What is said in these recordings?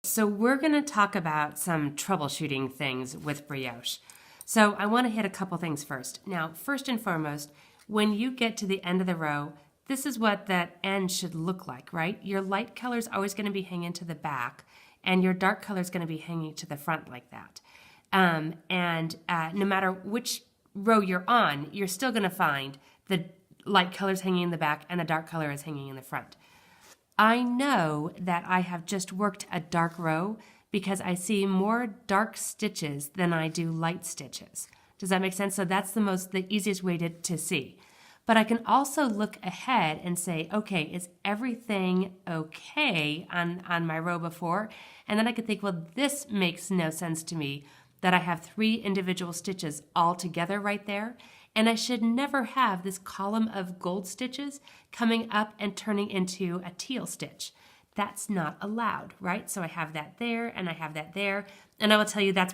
so we're going to talk about some troubleshooting things with brioche. So I want to hit a couple things first. Now, first and foremost, when you get to the end of the row, this is what that end should look like, right? Your light color is always going to be hanging to the back, and your dark color is going to be hanging to the front like that. No matter which row you're on, you're still going to find the light color is hanging in the back and the dark color is hanging in the front. I know that I have just worked a dark row because I see more dark stitches than I do light stitches. Does that make sense? So that's the easiest way to see. But I can also look ahead and say, okay, is everything okay on my row before? And then I could think, well, this makes no sense to me that I have 3 individual stitches all together right there. And I should never have this column of gold stitches coming up and turning into a teal stitch. That's not allowed, right? So I have that there and I have that there. And I will tell you that's,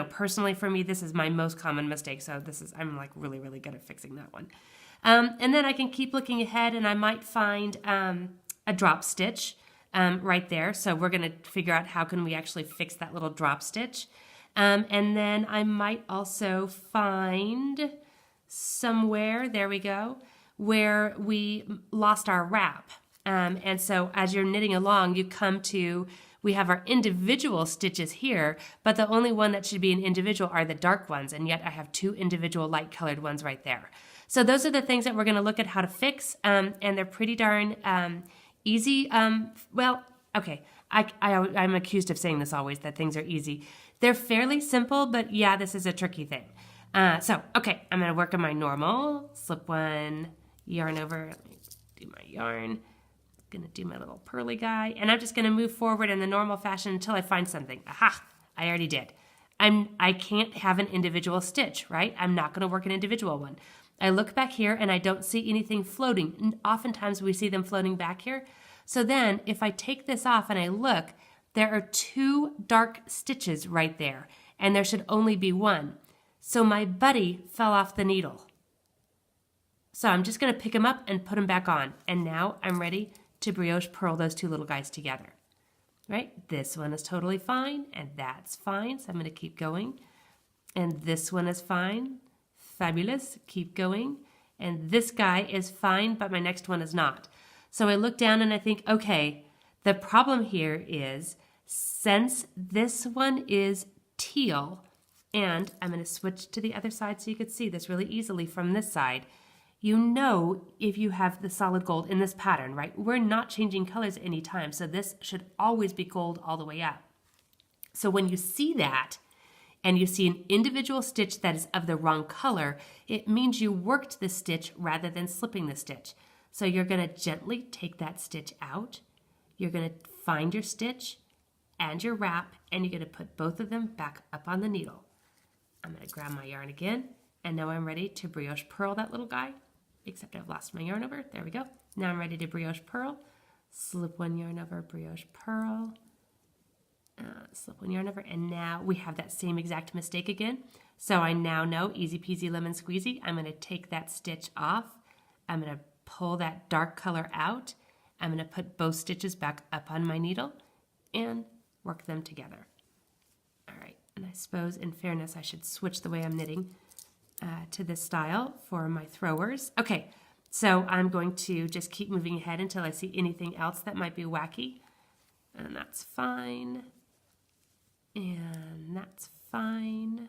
personally for me, this is my most common mistake. So I'm like really, really good at fixing that one. And then I can keep looking ahead and I might find a drop stitch right there. So we're going to figure out how can we actually fix that little drop stitch. And then I might also find somewhere, there we go, where we lost our wrap. And so as you're knitting along, we have our individual stitches here, but the only one that should be an individual are the dark ones, and yet I have 2 individual light colored ones right there. So those are the things that we're going to look at how to fix, and they're pretty darn easy. Okay, I'm accused of saying this always, that things are easy. They're fairly simple, but yeah, this is a tricky thing. Okay, I'm going to work on my normal, slip one, yarn over, let me do my yarn, going to do my little pearly guy, and I'm just going to move forward in the normal fashion until I find something. Aha, I already did. I can't have an individual stitch, right? I'm not going to work an individual one. I look back here and I don't see anything floating. And oftentimes we see them floating back here. So then if I take this off and I look, there are 2 dark stitches right there, and there should only be 1. So my buddy fell off the needle. So I'm just going to pick him up and put him back on. And now I'm ready to brioche purl those 2 little guys together. Right? This one is totally fine, and that's fine. So I'm going to keep going. And this one is fine. Fabulous. Keep going. And this guy is fine, but my next one is not. So I look down and I think, okay, the problem here is since this one is teal, and I'm going to switch to the other side so you can see this really easily from this side. If you have the solid gold in this pattern, right? We're not changing colors at any time, so this should always be gold all the way up. So when you see that, and you see an individual stitch that is of the wrong color, it means you worked the stitch rather than slipping the stitch. So you're going to gently take that stitch out. You're going to find your stitch and your wrap, and you're going to put both of them back up on the needle. I'm going to grab my yarn again, and now I'm ready to brioche purl that little guy, except I've lost my yarn over. There we go. Now I'm ready to brioche purl. Slip one yarn over, brioche purl, slip one yarn over, and now we have that same exact mistake again. So I now know, easy peasy lemon squeezy, I'm going to take that stitch off. I'm going to pull that dark color out. I'm going to put both stitches back up on my needle and work them together. All right, and I suppose in fairness I should switch the way I'm knitting to this style for my throwers. Okay, so I'm going to just keep moving ahead until I see anything else that might be wacky. And that's fine. And that's fine.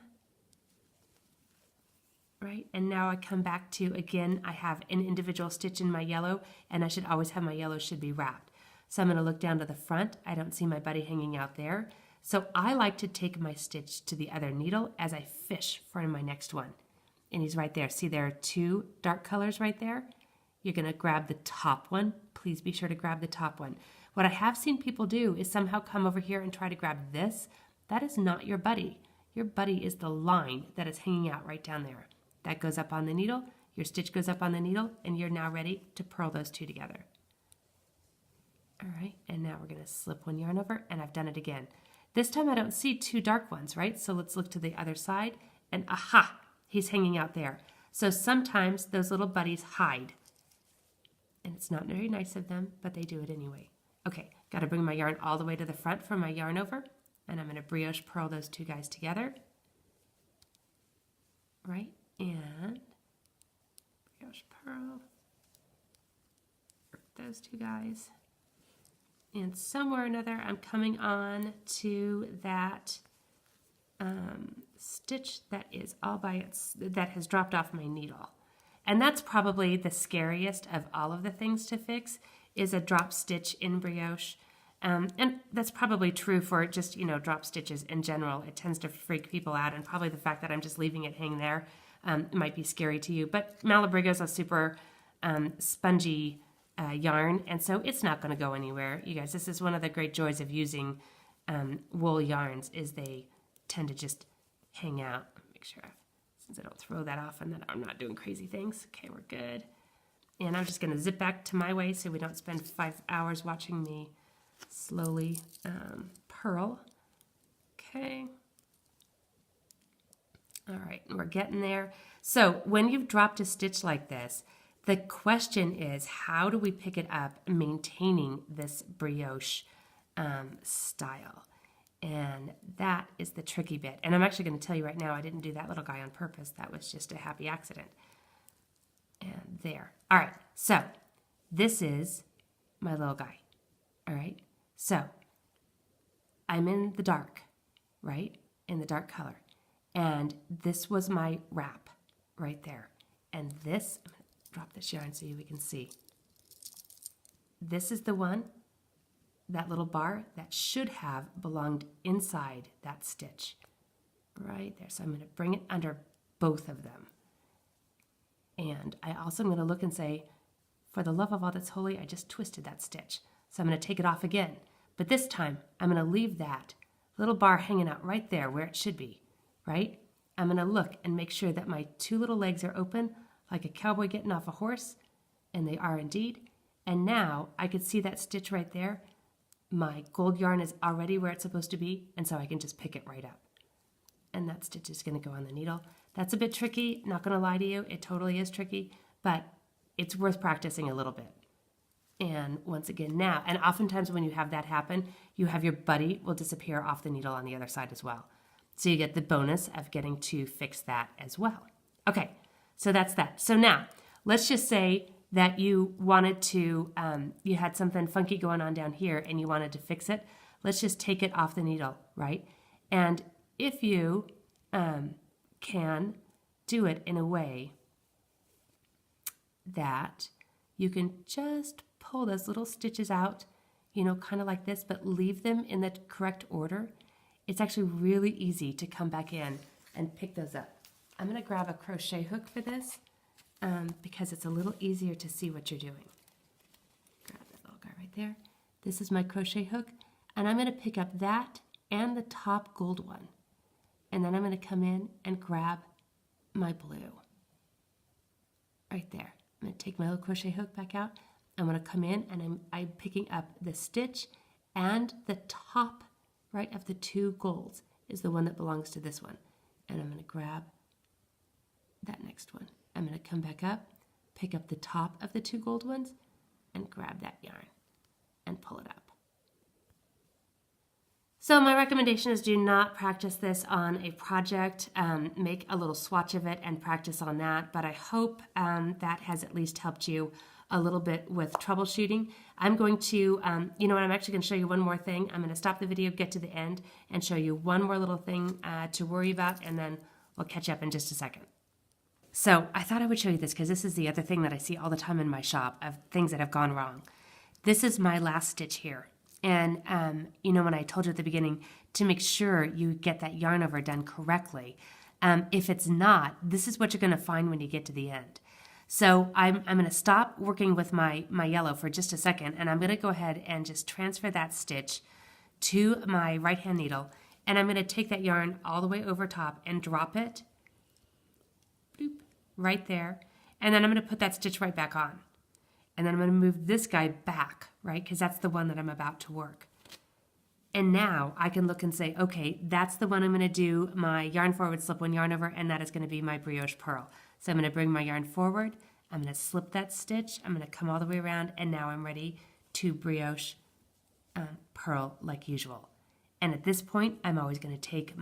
Right, and now I come back to, again, I have an individual stitch in my yellow, and I should always have my yellow should be wrapped. So I'm going to look down to the front. I don't see my buddy hanging out there. So I like to take my stitch to the other needle as I fish for my next one. And he's right there. See, there are 2 dark colors right there. You're going to grab the top one. Please be sure to grab the top one. What I have seen people do is somehow come over here and try to grab this. That is not your buddy. Your buddy is the line that is hanging out right down there. That goes up on the needle, your stitch goes up on the needle, and you're now ready to purl those 2 together. All right, and now we're going to slip one yarn over, and I've done it again. This time I don't see 2 dark ones, right? So let's look to the other side, and aha, he's hanging out there. So sometimes those little buddies hide, and it's not very nice of them, but they do it anyway. Okay, got to bring my yarn all the way to the front for my yarn over, and I'm going to brioche purl those two guys together, right? And brioche purl, work those two guys, and somewhere or another I'm coming on to that stitch that is all by that has dropped off my needle. And that's probably the scariest of all of the things to fix, is a drop stitch in brioche. And that's probably true for just, drop stitches in general. It tends to freak people out, and probably the fact that I'm just leaving it hang there might be scary to you. But Malabrigo is a super spongy yarn, and so it's not going to go anywhere. You guys, this is one of the great joys of using wool yarns, is they tend to just hang out. Make sure, since I don't throw that off and that I'm not doing crazy things. Okay, we're good. And I'm just going to zip back to my way so we don't spend 5 hours watching me slowly purl. Okay. All right, we're getting there. So when you've dropped a stitch like this, the question is, how do we pick it up maintaining this brioche style? And that is the tricky bit. And I'm actually going to tell you right now, I didn't do that little guy on purpose. That was just a happy accident. And there. All right, so this is my little guy. All right, so I'm in the dark, right? In the dark color. And this was my wrap right there. And this, I'm going to drop this yarn so we can see. This is the one, that little bar, that should have belonged inside that stitch right there. So I'm going to bring it under both of them. And I also am going to look and say, for the love of all that's holy, I just twisted that stitch. So I'm going to take it off again. But this time, I'm going to leave that little bar hanging out right there where it should be, right? I'm going to look and make sure that my two little legs are open like a cowboy getting off a horse, and they are indeed. And now I can see that stitch right there. My gold yarn is already where it's supposed to be, and so I can just pick it right up. And that stitch is going to go on the needle. That's a bit tricky, not going to lie to you. It totally is tricky, but it's worth practicing a little bit. And once again now, and oftentimes when you have that happen, you have your buddy will disappear off the needle on the other side as well. So you get the bonus of getting to fix that as well. Okay, so that's that. So now, let's just say that you wanted to, you had something funky going on down here and you wanted to fix it. Let's just take it off the needle, right? And if you can do it in a way that you can just pull those little stitches out, kind of like this, but leave them in the correct order, it's actually really easy to come back in and pick those up. I'm going to grab a crochet hook for this because it's a little easier to see what you're doing. Grab that little guy right there. This is my crochet hook, and I'm going to pick up that and the top gold one. And then I'm going to come in and grab my blue right there. I'm going to take my little crochet hook back out. I'm going to come in and I'm picking up the stitch, and the top right of the two golds is the one that belongs to this one. And I'm going to grab that next one. I'm going to come back up, pick up the top of the two gold ones, and grab that yarn and pull it up. So my recommendation is do not practice this on a project. Make a little swatch of it and practice on that. But I hope that has at least helped you a little bit with troubleshooting. I'm going to, I'm actually going to show you one more thing. I'm going to stop the video, get to the end, and show you one more little thing to worry about, and then we'll catch up in just a second. So I thought I would show you this because this is the other thing that I see all the time in my shop of things that have gone wrong. This is my last stitch here. And, when I told you at the beginning to make sure you get that yarn over done correctly, if it's not, this is what you're going to find when you get to the end. So I'm going to stop working with my yellow for just a second, and I'm going to go ahead and just transfer that stitch to my right hand needle, and I'm going to take that yarn all the way over top and drop it bloop, right there, and then I'm going to put that stitch right back on. And then I'm going to move this guy back, right? Because that's the one that I'm about to work. And now I can look and say, okay, that's the one I'm going to do my yarn forward, slip one yarn over, and that is going to be my brioche purl. So I'm going to bring my yarn forward, I'm going to slip that stitch, I'm going to come all the way around, and now I'm ready to brioche purl like usual. And at this point, I'm always going to take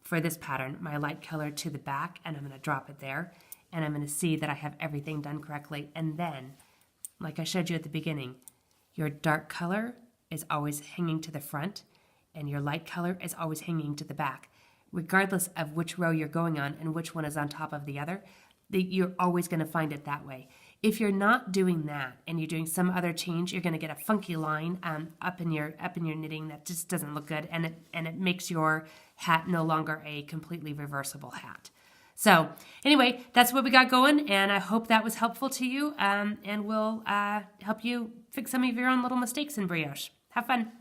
for this pattern, my light color to the back, and I'm going to drop it there. And I'm going to see that I have everything done correctly. And then, like I showed you at the beginning, your dark color is always hanging to the front, and your light color is always hanging to the back. Regardless of which row you're going on and which one is on top of the other, you're always going to find it that way. If you're not doing that and you're doing some other change, you're going to get a funky line up in your knitting that just doesn't look good, and it makes your hat no longer a completely reversible hat. So anyway, that's what we got going, and I hope that was helpful to you, and will help you fix some of your own little mistakes in brioche. Have fun.